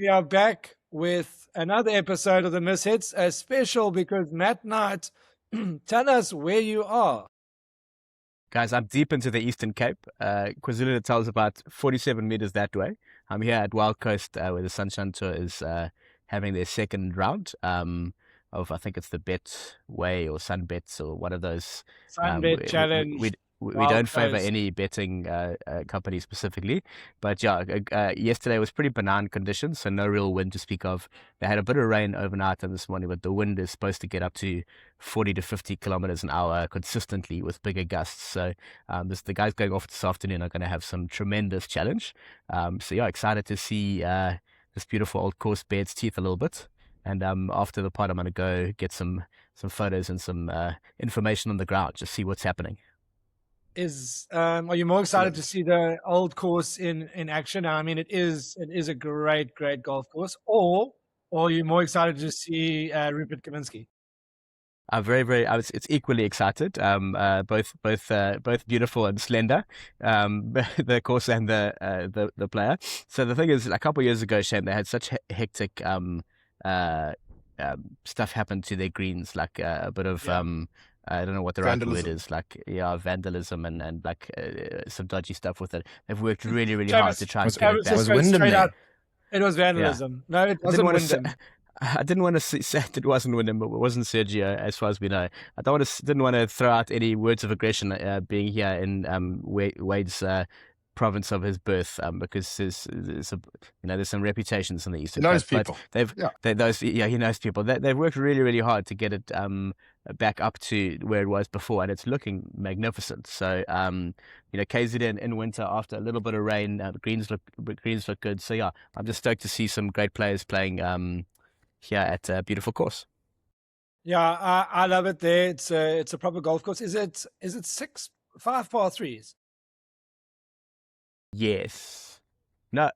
We are back with another episode of the Misshits, a special because Matt Knight, tell us where you are. Guys, I'm deep into the Eastern Cape. KwaZulu-Natal is about 47 meters that way. I'm here at Wild Coast where the Sunshine Tour is having their second round of, I think it's the Betway or Sunbets or one of those. Sunbet Challenge. We don't favor any betting company specifically, but yeah, yesterday was pretty benign conditions, so no real wind to speak of. They had a bit of rain overnight and this morning, but the wind is supposed to get up to 40 to 50 kilometers an hour consistently with bigger gusts. So the guys going off this afternoon are going to have some tremendous challenge. So yeah, excited to see this beautiful old course bare its teeth a little bit. And after the pod, I'm going to go get some photos and some information on the ground, just see what's happening. Are you more excited to see the old course in action? I mean, it is a great golf course. Or are you more excited to see Rupert Kaminski? I'm very. It's equally excited. Both beautiful and slender. The course and the player. So the thing is, a couple of years ago, Shane, they had such hectic stuff happen to their greens, like a bit of I don't know what the right word is, like vandalism and like some dodgy stuff with it. They've worked really hard to try and get it back. Was Wyndham there? It was vandalism. Yeah. No, it wasn't Wyndham. I didn't want to say it wasn't Wyndham, but it wasn't Sergio, as far as we know. Didn't want to throw out any words of aggression being here in Wade's province of his birth, because there's some reputations in the Eastern Cape. People. He knows people. They've worked really hard to get it back up to where it was before, and it's looking magnificent. So KZN in winter after a little bit of rain, the greens look good. So yeah, I'm just stoked to see some great players playing here at a beautiful course. Yeah, I love it there. It's a proper golf course. Is it 5 par 3s? Yes. No.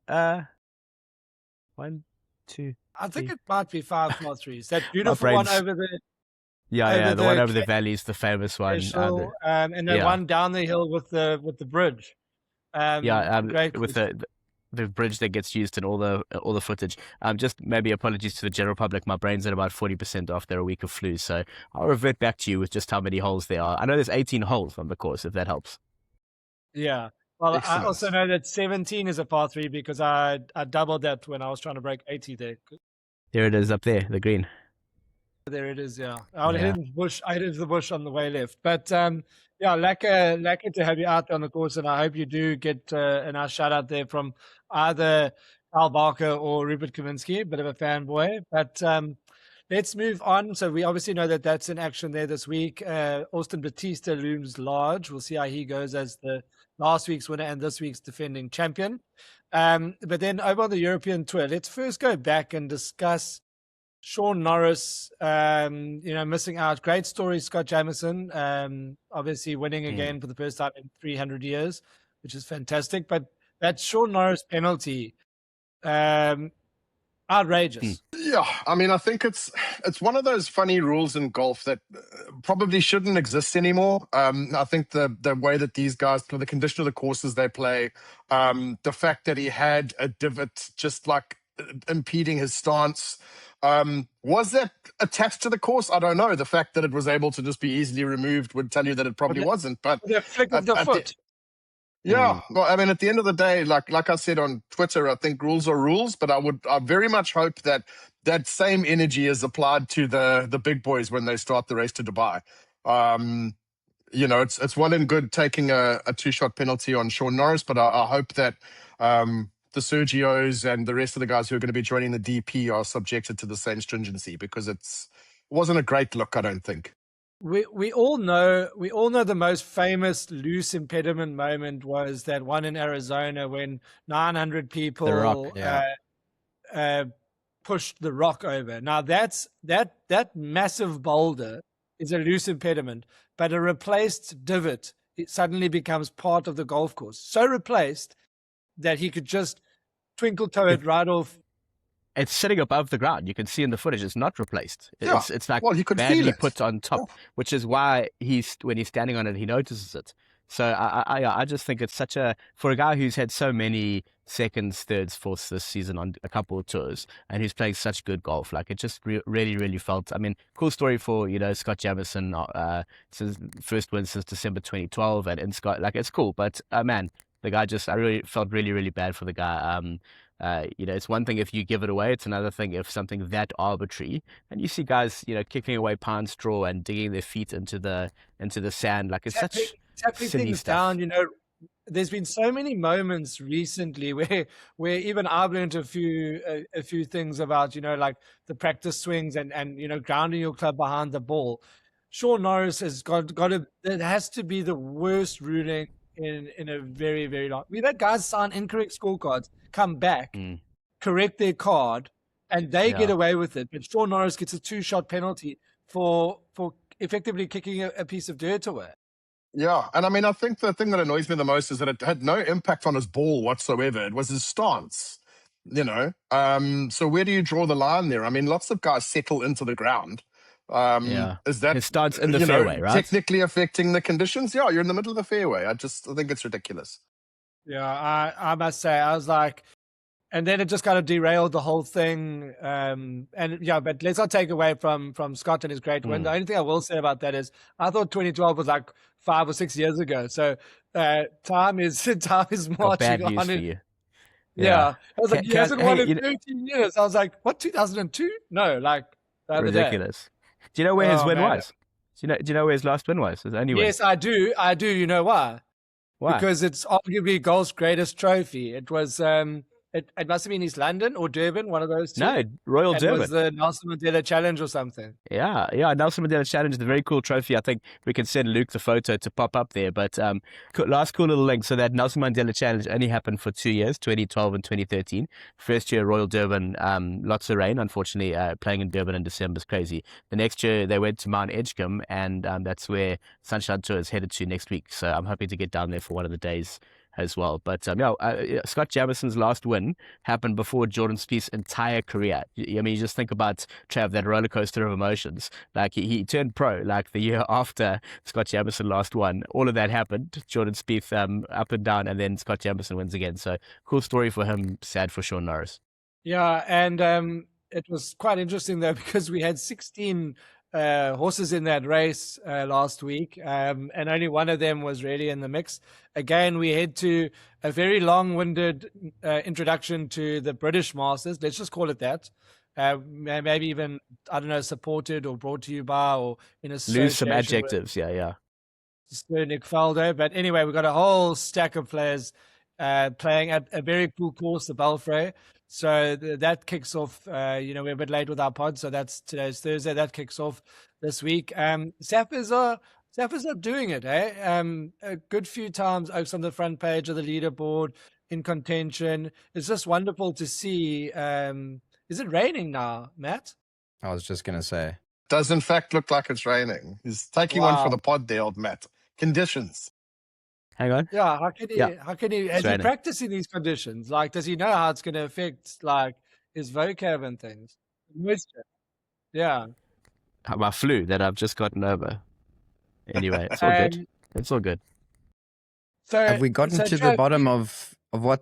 1, 2. I think it might be 5 par 3s. That beautiful one over the. Yeah, the one over the valley is the famous one. And the one down the hill with the bridge. With the bridge that gets used in all the footage. Just maybe apologies to the general public. My brain's at about 40% after a week of flu, so I'll revert back to you with just how many holes there are. I know there's 18 holes on the course, if that helps. Yeah. Well, excellent. I also know that 17 is a par 3 because I doubled that when I was trying to break 80 there. There it is up there, the green. There it is, yeah. I hit the bush on the way left. But lekker to have you out there on the course, and I hope you do get a nice shout out there from either Al Barker or Rupert Kaminski, a bit of a fanboy. But let's move on. So we obviously know that that's in action there this week. Austin Batista looms large. We'll see how he goes as the last week's winner and this week's defending champion. But then over on the European Tour, let's first go back and discuss Sean Norris, missing out. Great story, Scott Jamieson, obviously winning again for the first time in 300 years, which is fantastic. But that Sean Norris penalty, outrageous. Yeah, I mean, I think it's one of those funny rules in golf that probably shouldn't exist anymore. I think the way that these guys play, the condition of the courses they play, the fact that he had a divot just like impeding his stance. Was that attached to the course? I don't know. The fact that it was able to just be easily removed would tell you that it probably wasn't. But the flick of the foot. Well, I mean, at the end of the day, like I said on Twitter, I think rules are rules, but I very much hope that same energy is applied to the big boys when they start the race to Dubai. It's well and good taking a 2-shot penalty on Sean Norris, but I hope that the Sergios and the rest of the guys who are going to be joining the DP are subjected to the same stringency, because it wasn't a great look, I don't think. We all know the most famous loose impediment moment was that one in Arizona when 900 people pushed the rock over. Now that massive boulder is a loose impediment, but a replaced divot, it suddenly becomes part of the golf course. So replaced that he could just twinkle toe it right off. It's sitting above the ground. You can see in the footage it's not replaced. It's like he could badly feel it. put on top, which is why when he's standing on it, he notices it. So I just think it's such for a guy who's had so many seconds, thirds, fourths this season on a couple of tours, and who's playing such good golf. Like, it just really, really felt. I mean, cool story for Scott Jamieson. Since first win since December 2012, and Scott, like, it's cool, but man, the guy I really felt really, really bad for the guy. It's one thing if you give it away; it's another thing if something that arbitrary, and you see guys, kicking away pound straw and digging their feet into the sand. Like, it's such tapping silly things stuff. down. There's been so many moments recently where even I've learned a few things about like the practice swings and grounding your club behind the ball. Sean Norris has got it has to be the worst ruling in a very, very long. We've had guys sign incorrect scorecards, come back, correct their card, and they get away with it. But Sean Norris gets a 2-shot penalty for effectively kicking a piece of dirt away. Yeah, and I mean, I think the thing that annoys me the most is that it had no impact on his ball whatsoever. It was his stance, So where do you draw the line there? I mean, lots of guys settle into the ground. Is that his stance in the fairway, right? Technically affecting the conditions? Yeah, you're in the middle of the fairway. I think it's ridiculous. Yeah, I must say, I was like, and then it just kind of derailed the whole thing. But let's not take away from Scott and his great win. The only thing I will say about that is I thought 2012 was like 5 or 6 years ago. So time is marching bad news on. For you. Yeah. I was like, he hasn't won in 13 years. I was like, what, 2002? No, like the other ridiculous. Day. Do you know where his win was? Do you know where his last win was? His only win? Yes, I do. You know why? Why? Because it's arguably golf's greatest trophy. It was it must have been East London or Durban, one of those two. No, Royal Durban. It was the Nelson Mandela Challenge or something. Yeah, Nelson Mandela Challenge, the very cool trophy. I think we can send Luke the photo to pop up there. But last cool little link. So that Nelson Mandela Challenge only happened for 2 years, 2012 and 2013. First year, Royal Durban, lots of rain, unfortunately. Playing in Durban in December is crazy. The next year, they went to Mount Edgecombe, and that's where Sunshine Tour is headed to next week. So I'm hoping to get down there for one of the days as well. But Scott Jamison's last win happened before Jordan Spieth's entire career. I mean, you just think about, Trav, that roller coaster of emotions. Like, he turned pro like the year after Scott Jamieson last won. All of that happened. Jordan Spieth up and down, and then Scott Jamieson wins again. So cool story for him, sad for Sean Norris. Yeah, and it was quite interesting though, because we had 16 horses in that race last week, and only one of them was really in the mix. Again, we head to a very long-winded introduction to the British Masters. Let's just call it that. Maybe even, I don't know, supported or brought to you by, or in association. Lose some adjectives, yeah. Sir Nick Faldo. But anyway, we've got a whole stack of players playing at a very cool course, the Belfry. So that kicks off, we're a bit late with our pod, so that's today's Thursday. That kicks off this week. Sappers are doing it, eh? A good few times Oaks on the front page of the leaderboard, in contention. It's just wonderful to see. Is it raining now, Matt? I was just going to say. Does in fact look like it's raining. He's taking one for the pod there, old Matt. Conditions. Hang on. Yeah, how can he has he practiced in these conditions? Like, does he know how it's going to affect, like, his vocab and things? Moisture. Yeah. My flu that I've just gotten over. Anyway, it's all good. It's all good. So have we gotten to the bottom of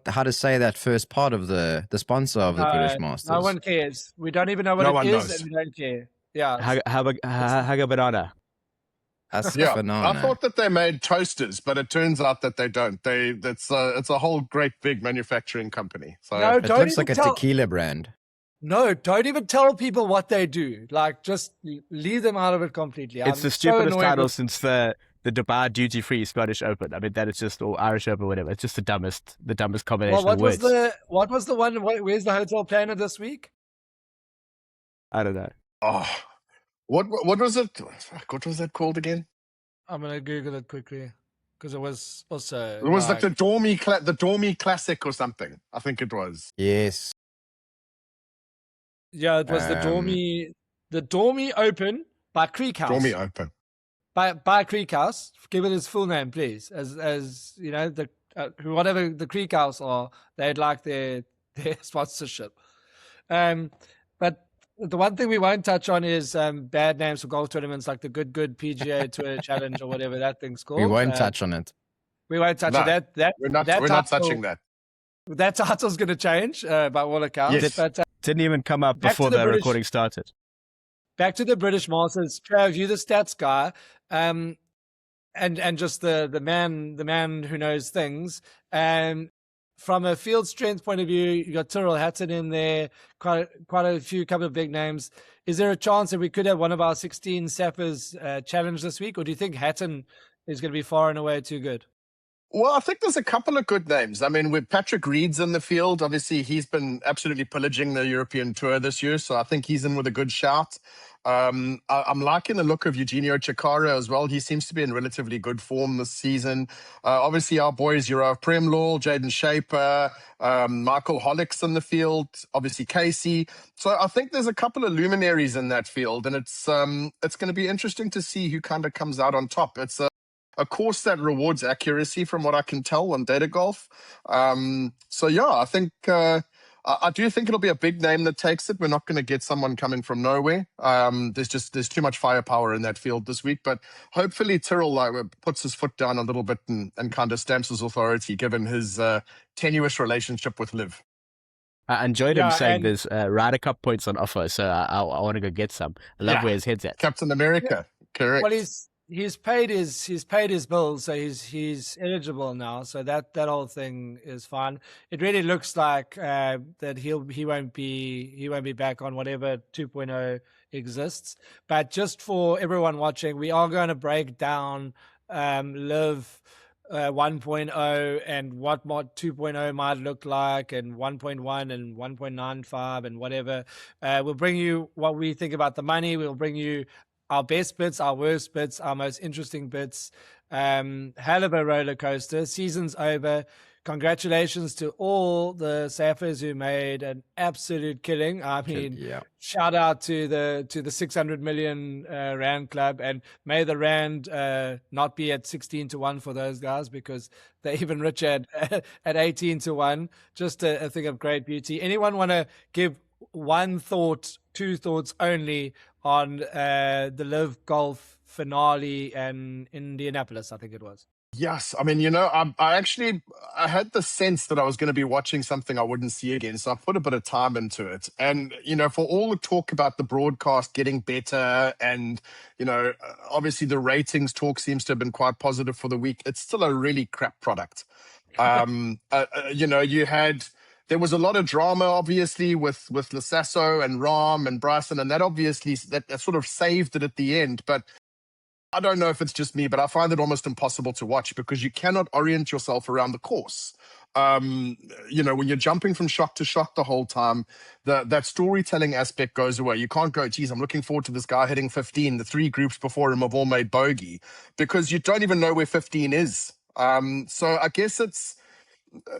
how to say that first part of the sponsor of the British Masters? No one cares. We don't even know what it is, and we don't care. Yeah. Haga banana. I thought that they made toasters, but it turns out that they don't. It's a whole great big manufacturing company. So no, it looks like a tequila brand. No, don't even tell people what they do. Like, just leave them out of it completely. It's the stupidest title since the Dubai Duty Free Scottish Open. I mean, that is just, or Irish Open, whatever. It's just the dumbest combination of words. What was the one? Where's the Hotel Planet this week? I don't know. Oh. What was it? What was that called again? I'm gonna Google it quickly, because it was also. It was like the Dormy Classic or something. I think it was. Yes. Yeah, it was the Dormy Open by Creek House. Dormy Open by Creek House. Give it its full name, please. As you know, the whatever the Creek House are, they'd like their sponsorship. But the one thing we won't touch on is bad names for golf tournaments, like the Good PGA Tour Challenge or whatever that thing's called. We won't touch on it. We won't touch No, it. we're not touching that. That title's going to change by all accounts. Yes. But didn't even come up back to before the the British- recording started. Back to the British Masters. Trav, you're the stats guy, and just the man who knows things. From a field strength point of view, you got Tyrrell Hatton in there, quite a couple of big names. Is there a chance that we could have one of our 16 Sappers challenge this week, or do you think Hatton is going to be far and away too good? Well, I think there's a couple of good names. I mean, with Patrick Reed's in the field, obviously he's been absolutely pillaging the European Tour this year, so I think he's in with a good shout. I'm liking the look of Eugenio Chikara as well. He seems to be in relatively good form this season. Obviously, our boys, Urav Premlaw, Jaden Shaper, Michael Hollick's in the field, obviously Casey. So I think there's a couple of luminaries in that field, and it's going to be interesting to see who kind of comes out on top. It's a course that rewards accuracy from what I can tell on data golf. So yeah, I think I do think it'll be a big name that takes it. We're not going to get someone coming from nowhere. There's too much firepower in that field this week, but hopefully Tyrrell puts his foot down a little bit and kind of stamps his authority given his tenuous relationship with Liv. I enjoyed him saying there's Ryder Cup points on offer, so I want to go get some. I love where his head's at. Captain America, correct. Well, he's paid his bills, so he's eligible now. So that whole thing is fine. It really looks like that he won't be back on whatever 2.0 exists. But just for everyone watching, we are going to break down Liv 1.0 and what 2.0 might look like, and 1.1 and 1.95 and whatever. We'll bring you what we think about the money. We'll bring you our best bits, our worst bits, our most interesting bits. Hell of a roller coaster. Season's over. Congratulations to all the Sappers who made an absolute killing. I mean, shout out to the 600 million Rand club, and may the Rand not be at 16-1 for those guys, because they're even richer at 18-1. Just a thing of great beauty. Anyone want to give two thoughts only on the Liv Golf finale in Indianapolis, I think it was? Yes. I mean, I had the sense that I was going to be watching something I wouldn't see again. So I put a bit of time into it. And, for all the talk about the broadcast getting better and, obviously the ratings talk seems to have been quite positive for the week, it's still a really crap product. There was a lot of drama, obviously, with Lasasso and Rahm and Bryson, and that obviously that sort of saved it at the end. But I don't know if it's just me, but I find it almost impossible to watch because you cannot orient yourself around the course. When you're jumping from shot to shot the whole time, that storytelling aspect goes away. You can't go, geez, I'm looking forward to this guy hitting 15. The three groups before him have all made bogey, because you don't even know where 15 is. So I guess it's,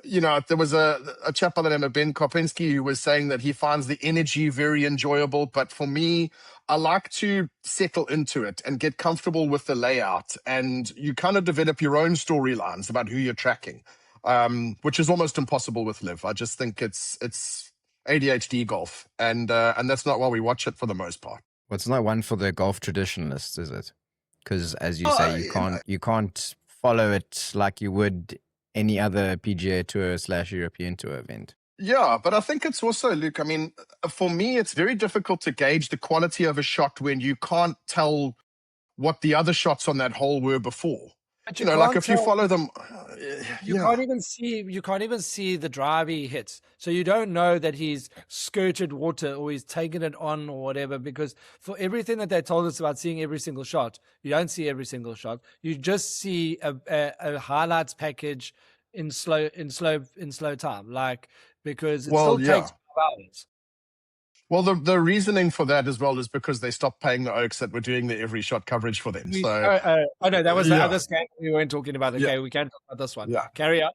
there was a chap by the name of Ben Kopinski who was saying that he finds the energy very enjoyable. But for me, I like to settle into it and get comfortable with the layout. And you kind of develop your own storylines about who you're tracking, which is almost impossible with Liv. I just think it's ADHD golf. And that's not why we watch it for the most part. Well, it's not one for the golf traditionalists, is it? Because as you say, you can't follow it like you would any other PGA Tour / European Tour event. Yeah, but I think it's also, Luke, I mean, for me, it's very difficult to gauge the quality of a shot when you can't tell what the other shots on that hole were before. But if you follow them, you can't even see the drive he hits. So you don't know that he's skirted water or he's taken it on or whatever, because for everything that they told us about seeing every single shot, you don't see every single shot. You just see a highlights package in slow time, because it still takes 5 hours. Well, the reasoning for that as well is because they stopped paying the Oaks that were doing the every shot coverage for them. No, that was the other scam we weren't talking about. Okay, we can't talk about this one. Yeah. Carry on.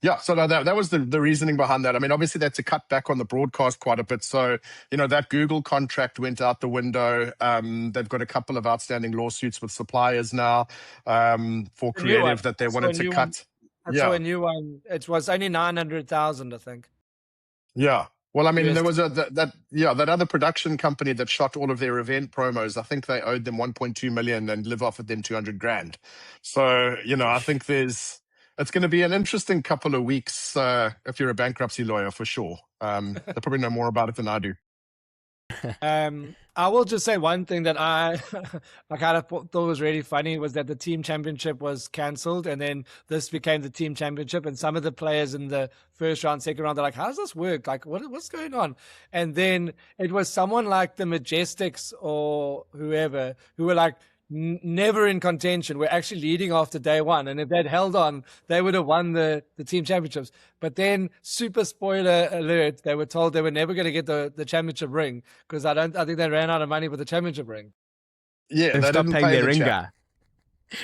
Yeah, so that was the reasoning behind that. I mean, obviously that's a cut back on the broadcast quite a bit. So, that Google contract went out the window. They've got a couple of outstanding lawsuits with suppliers now for creative that they wanted to cut. I saw a new one. It was only 900,000, I think. Yeah. Well, I mean, there USD. was that other production company that shot all of their event promos. I think they owed them 1.2 million and live off of them 200 grand. So, I think it's going to be an interesting couple of weeks if you're a bankruptcy lawyer, for sure. They probably know more about it than I do. I will just say one thing that I kind of thought was really funny was that the team championship was cancelled, and then this became the team championship. And some of the players in the first round, second round, they're like, "How does this work? Like, what's going on?" And then it was someone like the Majestics or whoever who were like never in contention. We're actually leading after day one, and if they'd held on, they would have won the team championships. But then, super spoiler alert, they were told they were never going to get the championship ring because I think they ran out of money for the championship ring. Yeah, They they stopped didn't paying pay their the ring chap. guy.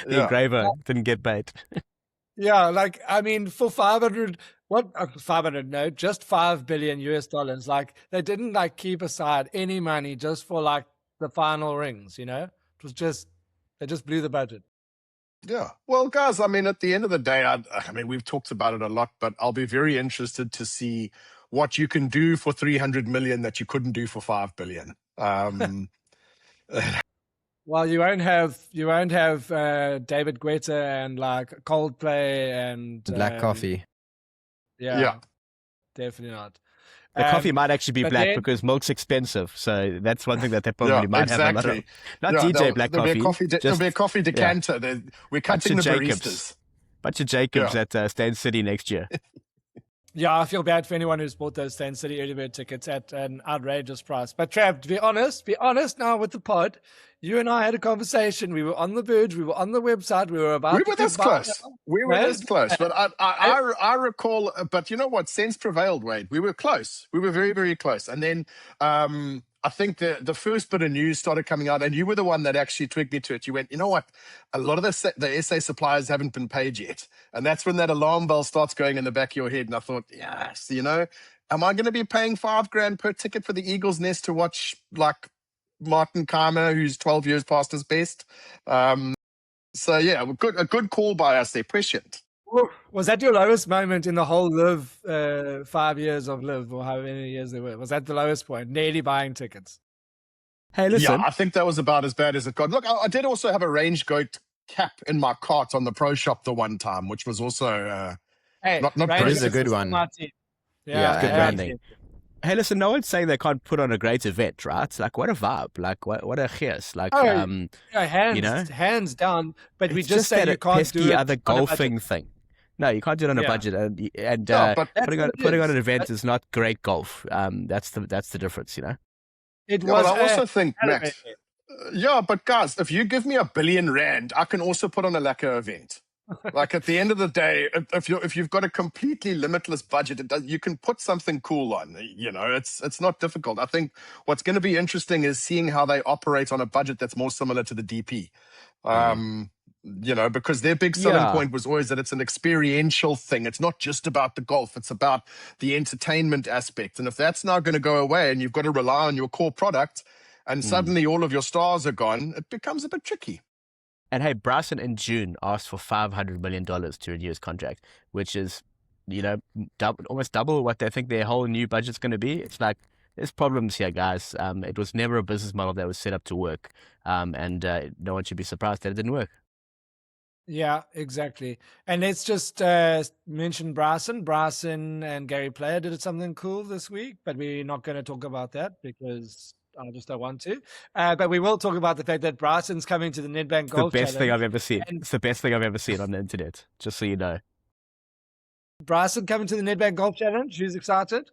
The Yeah. engraver didn't get paid. Yeah, like, I mean, for 500, what 500? No, just $5 billion US. Like, they didn't like keep aside any money just for like the final rings. It was just they just blew the budget. Yeah. Well, guys, I mean, at the end of the day, I mean, we've talked about it a lot, but I'll be very interested to see what you can do for 300 million that you couldn't do for 5 billion. Well, you won't have David Guetta and like Coldplay and Black coffee. Yeah, definitely not. The coffee might actually be but black then- because milk's expensive. So that's one thing that they probably might have a lot of. Not Yeah, DJ Black there'll Coffee. There'll be a coffee decanter. We're cutting the Jacobs. baristas. Bunch of Jacobs at Stan City next year. Yeah, I feel bad for anyone who's bought those Stan City early bird tickets at an outrageous price. But Trav, to be honest now with the pod, you and I had a conversation. We were on the verge. We were on the website. We were this close. We were this close. But I recall, but you know what? Sense prevailed, Wade. We were close. We were very, very close. And then I think the first bit of news started coming out, and you were the one that actually twigged me to it. You went, you know what? A lot of the SA suppliers haven't been paid yet. And that's when that alarm bell starts going in the back of your head. And I thought, yes, am I going to be paying $5,000 per ticket for the Eagles Nest to watch like Martin Keimer, who's 12 years past his best? So yeah, a good call by us there. Prescient. Was that your lowest moment in the whole Live 5 years of Live, or how many years there were? Was that the lowest point? Nearly buying tickets. Hey, listen. Yeah, I think that was about as bad as it got. Look, I did also have a range goat cap in my cart on the Pro Shop the one time, which was also not Range great. Is a good one. Yeah, good branding. Hey, listen, no one's saying they can't put on a great event, right? Like, what a vibe. Like, what a chias. Like, hands down. But we it's just say that you can't pesky do it other on a golfing budget. thing. No, you can't do it on a Yeah. budget, and but putting on an event is not great golf. That's the difference, It Yeah, was. but I also think, elevated. Max, but guys, if you give me $1 billion, I can also put on a lacquer event. Like at the end of the day, if you've got a completely limitless budget, you can put something cool on. It's not difficult. I think what's going to be interesting is seeing how they operate on a budget that's more similar to the DP. Because their big selling point was always that it's an experiential thing. It's not just about the golf. It's about the entertainment aspect. And if that's now going to go away and you've got to rely on your core product and suddenly all of your stars are gone, it becomes a bit tricky. And hey, Bryson in June asked for $500 million to renew his contract, which is, almost double what they think their whole new budget's going to be. It's like, there's problems here, guys. It was never a business model that was set up to work. And no one should be surprised that it didn't work. Yeah, exactly. And let's just mention Bryson. Bryson and Gary Player did something cool this week, but we're not going to talk about that because I just don't want to. But we will talk about the fact that Bryson's coming to the Nedbank Golf Challenge. The best thing I've ever seen. It's the best thing I've ever seen on the internet, just so you know. Bryson coming to the Nedbank Golf Challenge. Who's excited?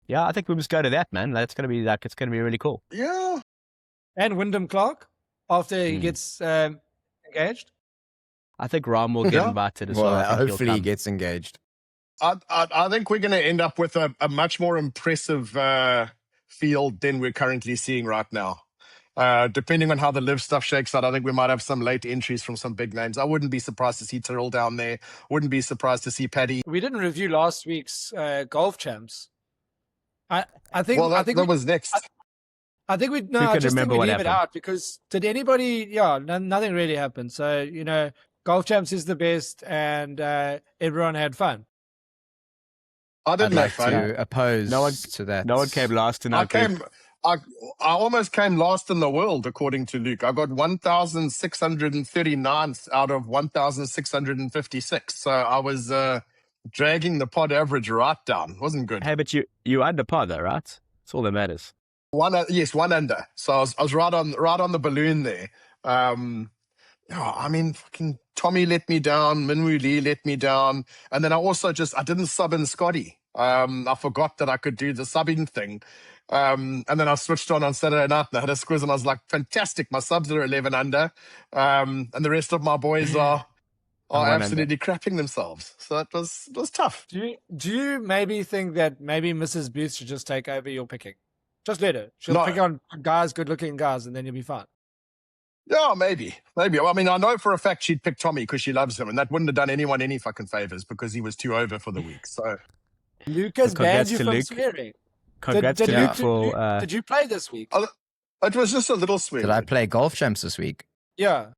Yeah, I think we must go to that, man. It's going to be really cool. Yeah. And Wyndham Clark after he gets engaged. I think Ram will get invited as well. Hopefully he gets engaged. I think we're going to end up with a much more impressive field than we're currently seeing right now. Depending on how the live stuff shakes out, I think we might have some late entries from some big names. I wouldn't be surprised to see Tyrrell down there. Wouldn't be surprised to see Paddy. We didn't review last week's golf champs. I think that was next. I think we leave it out because did anybody? Yeah, nothing really happened. So golf champs is the best, and everyone had fun. I I'd didn't like have fun. to oppose No one- to that. No one came last in our group. I almost came last in the world, according to Luke. I got 1,639th out of 1,656. So I was dragging the pod average right down. Wasn't good. Hey, but you under par though, right? That's all that matters. One under. So I was right on the balloon there. I mean, fucking Tommy let me down. Minwoo Lee let me down. And then I didn't sub in Scotty. I forgot that I could do the subbing thing. And then I switched on Saturday night and I had a squiz and I was like, fantastic. My subs are 11 under. And the rest of my boys are absolutely crapping themselves. So it was tough. Do you maybe think that maybe Mrs. Booth should just take over your picking? Just let her. She'll pick on guys, good-looking guys, and then you'll be fine. Yeah, maybe. I mean, I know for a fact she'd pick Tommy because she loves him, and that wouldn't have done anyone any fucking favors because he was too over for the week. So Lucas banned congrats you to from Luke. swearing. Congrats to Luke for. Did you play this week? it was just a little swear. Did I play Golf Champs this week? Yeah.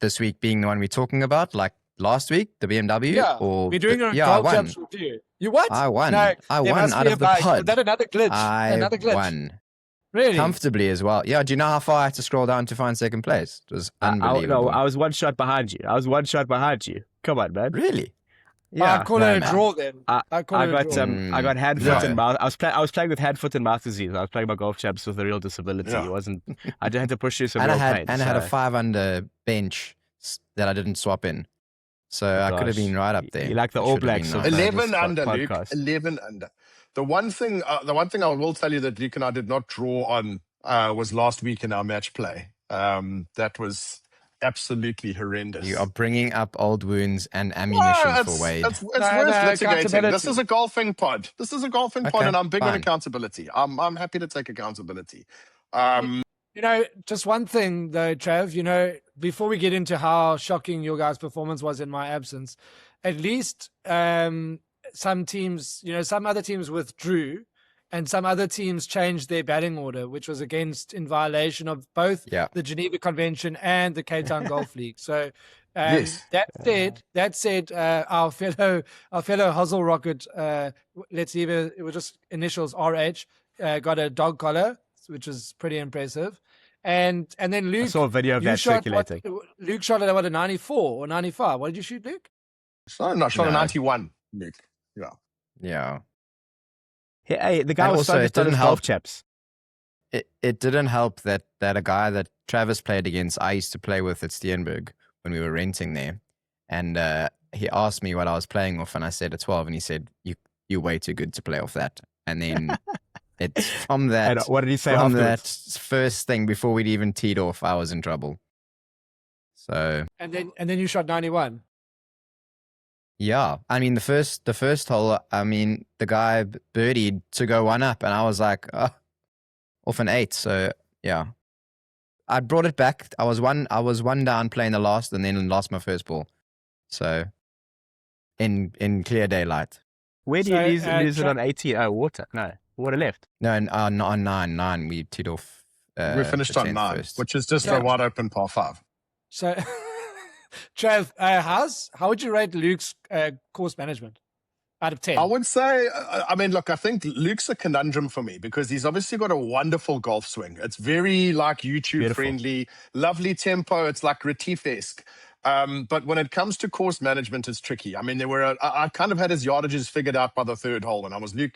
This week being the one we're talking about, like last week, the BMW? Yeah. Or We're doing a yeah, I golf won. champs review. You what? I won. No, I there won must out be of a the bug. pod. Was that another glitch? Another glitch. Won. Really? Comfortably as well. Yeah, do you know how far I had to scroll down to find second place? It was unbelievable. I was one shot behind you. Come on, man. Really? Yeah. I call it a draw then. I got hand, foot, and mouth. I was playing with hand, foot, and mouth disease. I was playing my golf champs with a real disability. Yeah. It wasn't. I had to push you some and real I pain. had a 5 under bench that I didn't swap in. So I could have been right up there. You like the It All should have Blacks been of nice. 11 under, Luke. podcast. 11 under. The one thing I will tell you that Luke and I did not draw on was last week in our match play. That was absolutely horrendous. You are bringing up old wounds and ammunition for Wade. It's worth litigating. This is a golfing pod. And I'm big on accountability. I'm happy to take accountability. You know, just one thing though, Trav, you know, before we get into how shocking your guys' performance was in my absence, at least some teams, you know, some other teams withdrew and some other teams changed their batting order, which was in violation of both the Geneva Convention and the Cape Town Golf League. So yes. That said, our fellow Hustle Rocket, let's see, it was just initials RH, got a dog collar, which is pretty impressive. And then Luke, I saw a video of that circulating. Luke shot at a 94 or 95. What did you shoot, Luke? So I shot a 91, Luke. Yeah. Hey, the guy And was also, so it didn't help. golf chaps. It didn't help that a guy that Travis played against, I used to play with at Steenberg when we were renting there. And he asked me what I was playing off, and I said a 12, and he said, you're way too good to play off that. And then it's from that. And what did he say from afterwards? that first thing, before we'd even teed off, I was in trouble. So. And then you shot 91. Yeah, I mean the first hole. I mean the guy birdied to go one up, and I was like, off an 8. So yeah, I brought it back. I was one down playing the last, and then lost my first ball. So in clear daylight. Where do you lose it on 18? Oh, water left. No, on 9 we teed off. We finished on 9, first. which is just a wide open par 5. So. Trav, how would you rate Luke's course management out of 10? I would say, I mean, look, I think Luke's a conundrum for me because he's obviously got a wonderful golf swing. It's very like YouTube friendly, lovely tempo. It's like Retief-esque. But when it comes to course management, it's tricky. I mean, I kind of had his yardages figured out by the third hole, and I was Luke,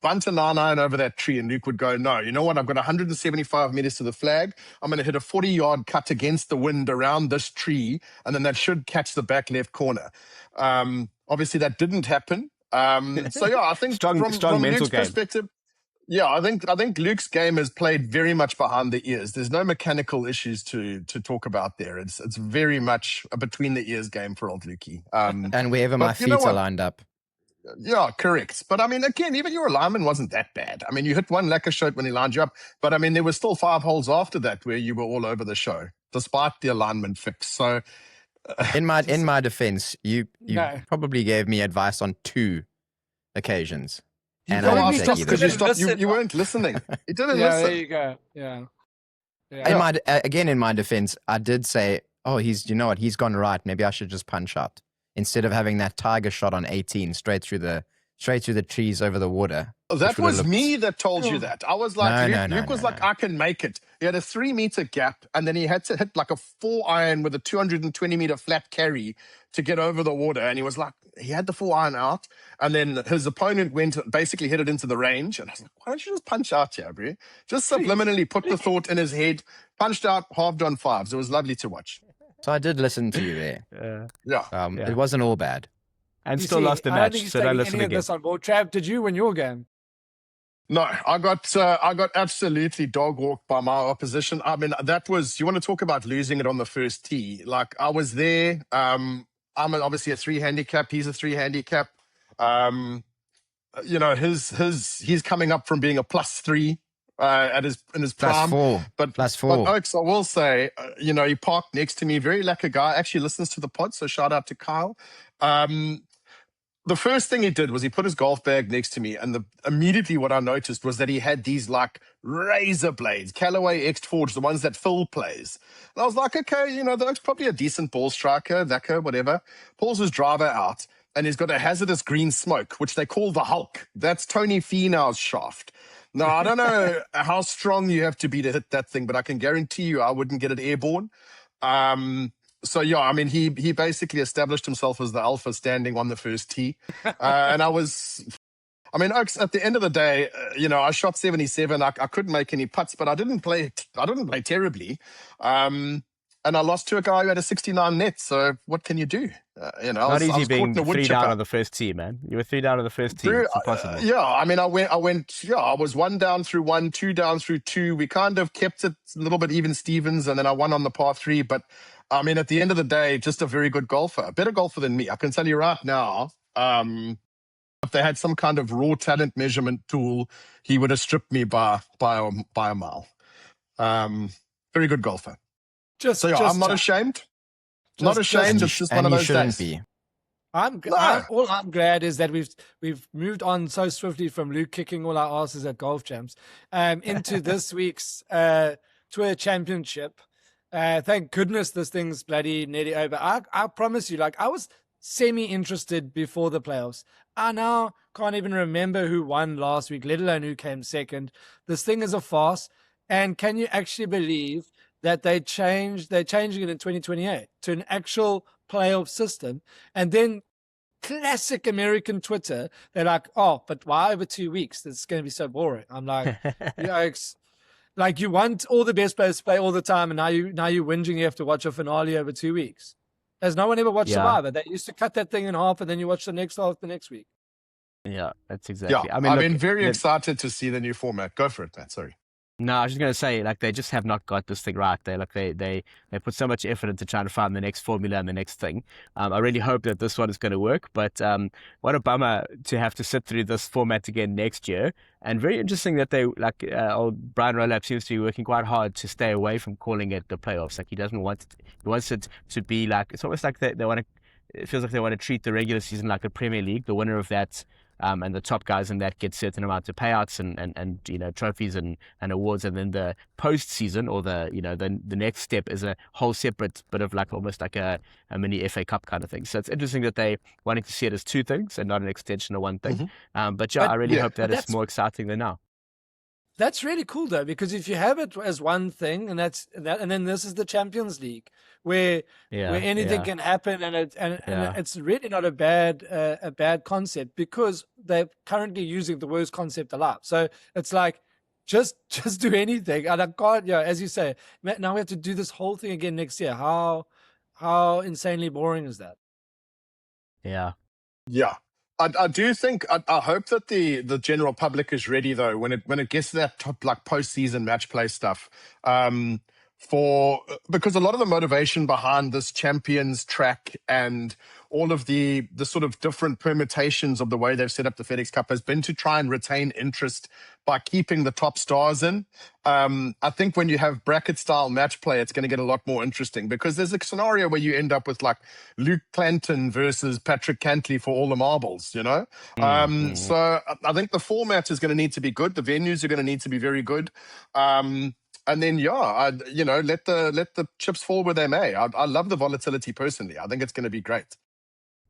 bunt a 9-iron over that tree, and Luke would go, no, you know what? I've got 175 meters to the flag. I'm going to hit a 40-yard cut against the wind around this tree, and then that should catch the back left corner. Obviously, that didn't happen. So yeah, I think strong from mental Luke's game. perspective. Yeah, I think Luke's game is played very much behind the ears. There's no mechanical issues to talk about there. It's very much a between the ears game for old Lukey. And wherever my feet are lined up. Yeah, correct. But I mean, again, even your alignment wasn't that bad. I mean, you hit one lacquer shot when he lined you up, but I mean, there were still 5 holes after that where you were all over the show, despite the alignment fix. So, in my defense, you probably gave me advice on 2 occasions. And I didn't take either. You weren't listening. You didn't yeah, listen. There you go. Yeah. In my defense, I did say, oh, you know what? He's gone right. Maybe I should just punch out. instead of having that tiger shot on 18 straight through the trees over the water. That was me that told you that. I was like, Luke was like, I can make it. He had a 3-meter gap, and then he had to hit like a 4-iron with a 220-meter flat carry to get over the water. And he was like, he had the 4-iron out, and then his opponent basically hit it into the range. And I was like, why don't you just punch out here, bro? Just subliminally put the thought in his head, punched out, halved on 5s. It was lovely to watch. So I did listen to you there. Yeah. It wasn't all bad. And still lost the match, so don't listen again. This on board. Trav, did you win your game? No, I got absolutely dog walked by my opposition. I mean, that was, you want to talk about losing it on the first tee. Like, I was there. I'm obviously a 3 handicap. He's a 3 handicap. You know, he's coming up from being a +3 in his prime. +4. But +4. Oaks, I will say, you know, he parked next to me. Very lacquer guy. Actually listens to the pod, so shout out to Kyle. The first thing he did was he put his golf bag next to me, and immediately what I noticed was that he had these like razor blades, Callaway X-Forge, the ones that Phil plays. And I was like, okay, you know, that's probably a decent ball striker, lacquer, whatever. Pulls his driver out, and he's got a hazardous green smoke, which they call the Hulk. That's Tony Finau's shaft. Now, I don't know how strong you have to be to hit that thing, but I can guarantee you I wouldn't get it airborne. So, yeah, I mean, he basically established himself as the alpha standing on the first tee. And Oaks, at the end of the day, you know, I shot 77. I couldn't make any putts, but I didn't play terribly. And I lost to a guy who had a 69 net. So what can you do? You know, not easy being 3 down on the first tee, man. You were 3 down on the first tee. It's impossible. Yeah, I mean, I was 1 down through 1, 2 down through 2. We kind of kept it a little bit even Stevens, and then I won on the par 3. But I mean, at the end of the day, just a very good golfer, a better golfer than me. I can tell you right now, if they had some kind of raw talent measurement tool, he would have stripped me by a mile. Very good golfer. I'm not ashamed. Not ashamed. It's just one of those days. Be. All I'm glad is that we've moved on so swiftly from Luke kicking all our asses at golf champs into this week's Tour Championship. Thank goodness this thing's bloody nearly over. I promise you, like, I was semi-interested before the playoffs. I now can't even remember who won last week, let alone who came second. This thing is a farce. And can you actually believe that they're changing it in 2028 to an actual playoff system? And then classic American Twitter, they're like, oh, but why over 2 weeks? It's going to be so boring. I'm like, like, you want all the best players to play all the time, and now you're whinging you have to watch a finale over 2 weeks. Has no one ever watched Survivor? They used to cut that thing in half, and then you watch the next half the next week. Yeah, that's exactly. Yeah, I mean, very excited to see the new format. Go for it, Matt. Sorry. No, I was just going to say, like, they just have not got this thing right. They put so much effort into trying to find the next formula and the next thing. I really hope that this one is going to work, but what a bummer to have to sit through this format again next year. And very interesting that they, like, old Brian Rolap seems to be working quite hard to stay away from calling it the playoffs. Like, he doesn't want it, he wants it to be like, it's almost like they want to, it feels like they want to treat the regular season like the Premier League. The winner of that and the top guys in that get certain amounts of payouts and you know, trophies and awards, and then the postseason or the next step is a whole separate bit of like almost like a mini FA Cup kind of thing. So it's interesting that they wanting to see it as two things and not an extension of one thing. But I really hope that it's more exciting than now. That's really cool though, because if you have it as one thing, and and then this is the Champions League, where anything can happen, and it's really not a bad concept, because they're currently using the worst concept alive. So it's like just do anything, and I can't. As you say, now we have to do this whole thing again next year. How insanely boring is that? Yeah. I do think, I hope that the general public is ready though when it gets to that top, like postseason match play stuff. Because a lot of the motivation behind this Champions track and all of the sort of different permutations of the way they've set up the FedEx Cup has been to try and retain interest by keeping the top stars in. I think when you have bracket style match play, it's going to get a lot more interesting, because there's a scenario where you end up with like Luke Clanton versus Patrick Cantley for all the marbles, you know? So I think the format is going to need to be good. The venues are going to need to be very good. And then, let the chips fall where they may. I love the volatility personally. I think it's going to be great.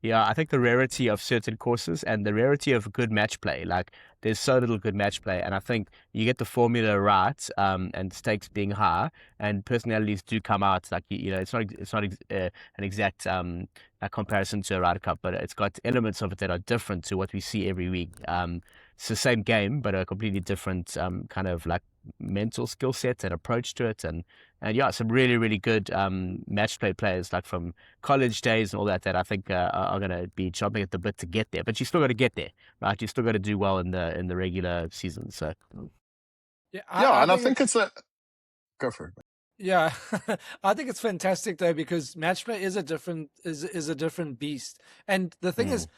Yeah, I think the rarity of certain courses and the rarity of good match play. Like, there's so little good match play, and I think you get the formula right, and stakes being high, and personalities do come out. Like, it's not an exact a comparison to a Ryder Cup, but it's got elements of it that are different to what we see every week. It's the same game, but a completely different kind of like mental skill set and approach to it, and yeah, some really really good match play players like from college days and all that I think are going to be chomping at the bit to get there. But you still got to get there, right? You still got to do well in the regular season. So Yeah, I think it's a go for it. Yeah, I think it's fantastic though because match play is a different beast. And the thing is,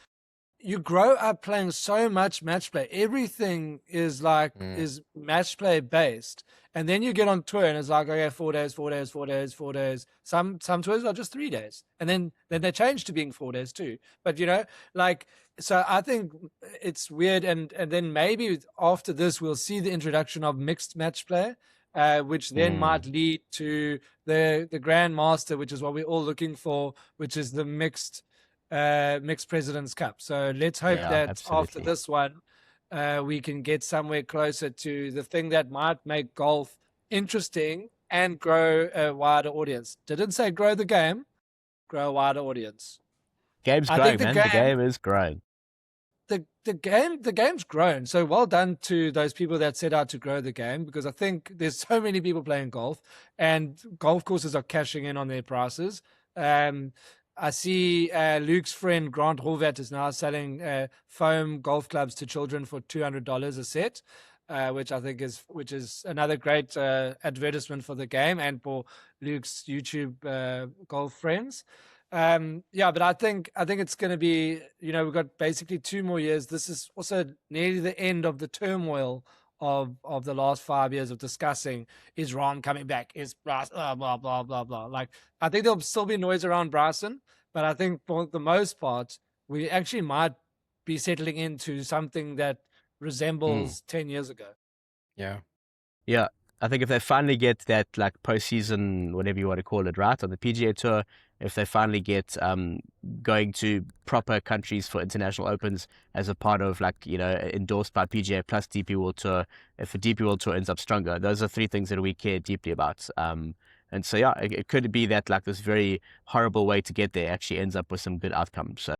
you grow up playing so much match play. Everything is like is match play based, and then you get on tour and it's like, okay, 4 days, 4 days, 4 days, 4 days. Some tours are just 3 days, and then they change to being 4 days too. But like, so I think it's weird, and then maybe after this we'll see the introduction of mixed match play. Which then might lead to the Grand Master, which is what we're all looking for, which is the mixed President's Cup. So let's hope that absolutely. after this one, we can get somewhere closer to the thing that might make golf interesting and grow a wider audience. Didn't say grow the game, grow a wider audience. Game's growing, man. The game is growing. The game's grown. So well done to those people that set out to grow the game, because I think there's so many people playing golf and golf courses are cashing in on their prices. I see Luke's friend Grant Horvat is now selling foam golf clubs to children for $200 a set, which I think is another great advertisement for the game and for Luke's YouTube golf friends. But I think it's going to be, we've got basically 2 more years. This is also nearly the end of the turmoil of the last 5 years of discussing, is Rahm coming back? Is Bryson, blah, blah, blah, blah. Like, I think there'll still be noise around Bryson, but I think for the most part, we actually might be settling into something that resembles 10 years ago. Yeah. Yeah. I think if they finally get that like postseason, whatever you want to call it, right, on the PGA Tour, if they finally get going to proper countries for international opens as a part of like, endorsed by PGA plus DP World Tour, if the DP World Tour ends up stronger, those are 3 things that we care deeply about. And so, yeah, it could be that like this very horrible way to get there actually ends up with some good outcomes. So.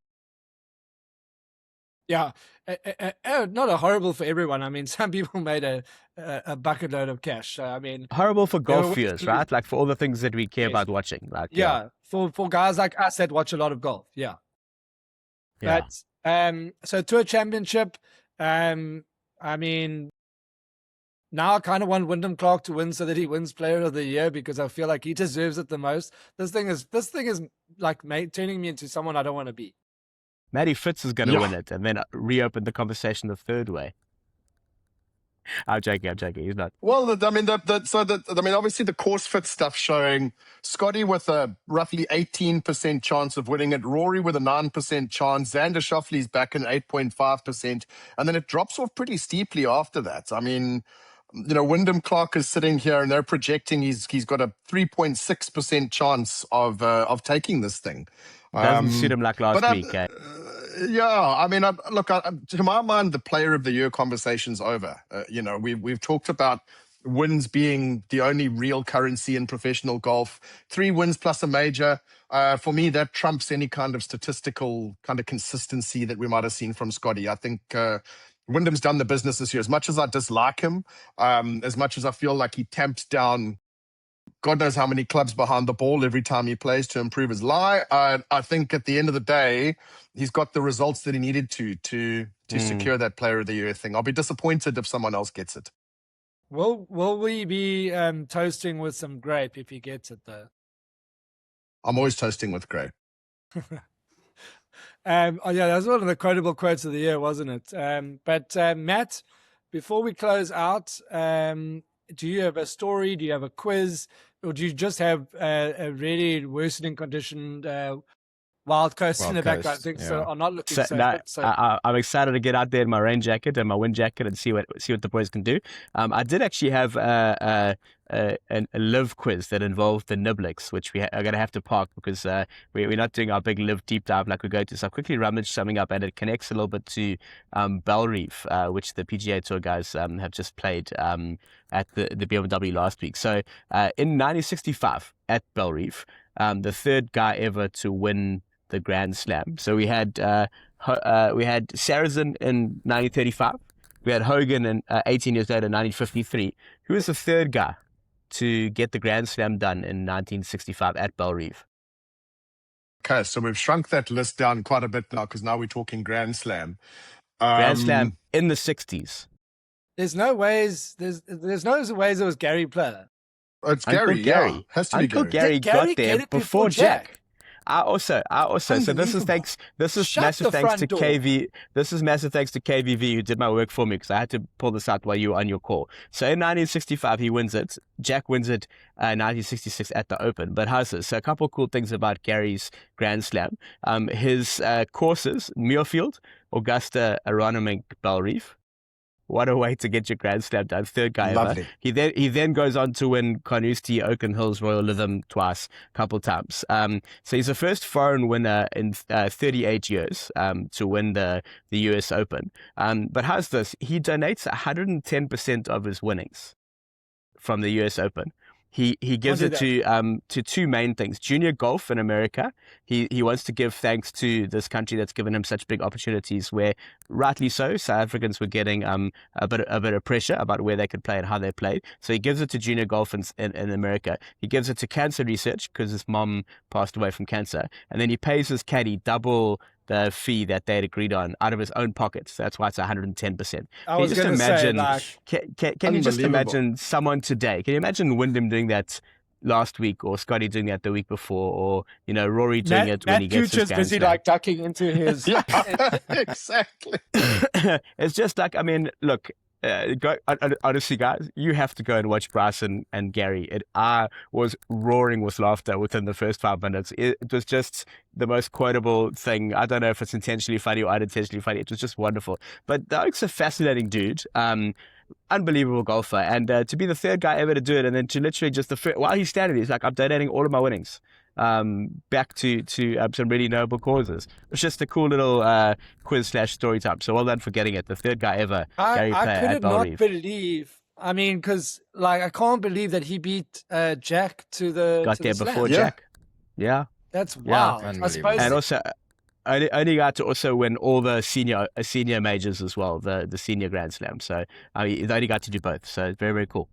Yeah, not a horrible for everyone. I mean, some people made a bucket load of cash. I mean, horrible for golf viewers, right? Like for all the things that we care about watching. Like for guys like us that watch a lot of golf. Yeah. But so Tour Championship. I mean, now I kind of want Wyndham Clark to win so that he wins Player of the Year, because I feel like he deserves it the most. This thing is like turning me into someone I don't want to be. Matty Fitz is going to win it and then reopen the conversation the third way. I'm joking. He's not. Well, I mean, obviously the course fit stuff showing Scotty with a roughly 18% chance of winning it, Rory with a 9% chance, Xander Schauffele's back in 8.5%, and then it drops off pretty steeply after that. I mean, Wyndham Clark is sitting here and they're projecting he's got a 3.6% chance of taking this thing. Doesn't suit him like last week. Yeah, I mean, to my mind, the Player of the Year conversation's over. We've talked about wins being the only real currency in professional golf. 3 wins plus a major. For me, that trumps any kind of statistical kind of consistency that we might have seen from Scotty. I think Wyndham's done the business this year. As much as I dislike him, as much as I feel like he tamped down God knows how many clubs behind the ball every time he plays to improve his lie. I think at the end of the day, he's got the results that he needed to secure that Player of the Year thing. I'll be disappointed if someone else gets it. Will we be toasting with some grape if he gets it, though? I'm always toasting with grape. That was one of the quotable quotes of the year, wasn't it? But Matt, before we close out, do you have a story? Do you have a quiz? Or do you just have a really worsening conditioned wild coast in the background? Things that are not looking so. I'm excited to get out there in my rain jacket and my wind jacket and see what the boys can do. I did actually have a live quiz that involved the Niblets, which we are going to have to park because we're not doing our big live deep dive like we go to. So I quickly rummaged something up, and it connects a little bit to Bell Reef, which the PGA Tour guys have just played at the BMW last week. So in 1965 at Bell Reef, the third guy ever to win the Grand Slam. So we had Sarazen in 1935. We had Hogan in 18 years later, 1953. Who was the third guy to get the Grand Slam done in 1965 at Bell Reef? Okay, so we've shrunk that list down quite a bit now because now we're talking Grand Slam. Grand Slam in the 60s. There's no ways it was Gary Player. It's Gary, yeah. Has to be Uncle Gary. Gary got there before Jack. I also. So this is massive thanks to KV. This is massive thanks to KVV who did my work for me because I had to pull this out while you were on your call. So in 1965 he wins it. Jack wins it 1966 at the Open. But how's this? So a couple of cool things about Gary's Grand Slam. His courses: Muirfield, Augusta, Aronimink, Bell Reef. What a way to get your Grand Slam done. Third guy Lovely. ever. He then goes on to win Carnoustie, Oaken Hills, Royal Lytham twice, a couple times. So he's the first foreign winner in 38 years to win the US Open. But how's this? He donates 110% of his winnings from the US Open. He gives it to two main things: junior golf in America. He wants to give thanks to this country that's given him such big opportunities. Where, rightly so, South Africans were getting a bit of pressure about where they could play and how they played. So he gives it to junior golf in America. He gives it to cancer research because his mom passed away from cancer, and then he pays his caddy double the fee that they had agreed on out of his own pockets. So that's why it's 110%. I was going to say, like, can you just imagine someone today? Can you imagine Wyndham doing that last week, or Scotty doing that the week before, or Rory doing it when he gets his Grand busy Slam? like ducking into his. Yeah, exactly. It's just like, I mean, look. Honestly, guys, you have to go and watch Bryson and Gary. I was roaring with laughter within the first 5 minutes. It was just the most quotable thing. I don't know if it's intentionally funny or unintentionally funny. It was just wonderful. But the Oak's a fascinating dude. Unbelievable golfer. And to be the third guy ever to do it, and then to literally just while he's standing there, he's like, I'm donating all of my winnings back to some really noble causes. It's just a cool little quiz/story time. So well done for getting it. The third guy ever. Gary I Player could at Bell not Reef. believe. I mean, because I can't believe that he beat Jack to the Got to there the before slam. Jack. Yeah. That's wild. I suppose. And also, only got to also win all the senior majors as well, the senior Grand Slam. So they only got to do both. So very, very cool.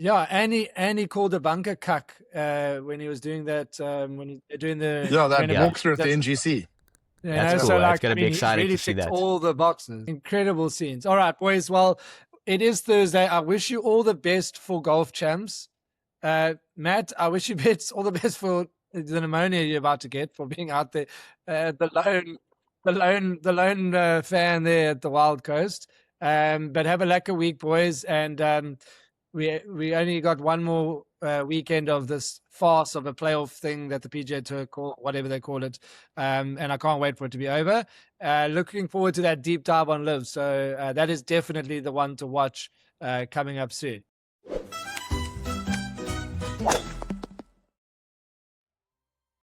Yeah, and he called a bunker cuck when he was doing that. When he doing the walkthrough at the NGC. That's cool. So It's going to be exciting really to see that. All the boxes, incredible scenes. All right, boys. Well, it is Thursday. I wish you all the best for golf champs. Matt, I wish you all the best for the pneumonia you're about to get for being out there, the lone fan there at the Wild Coast. But have a lacquer week, boys, and we only got one more weekend of this farce of a playoff thing that the PGA Tour call, whatever they call it, and I can't wait for it to be over. Looking forward to that deep dive on Live. So that is definitely the one to watch coming up soon.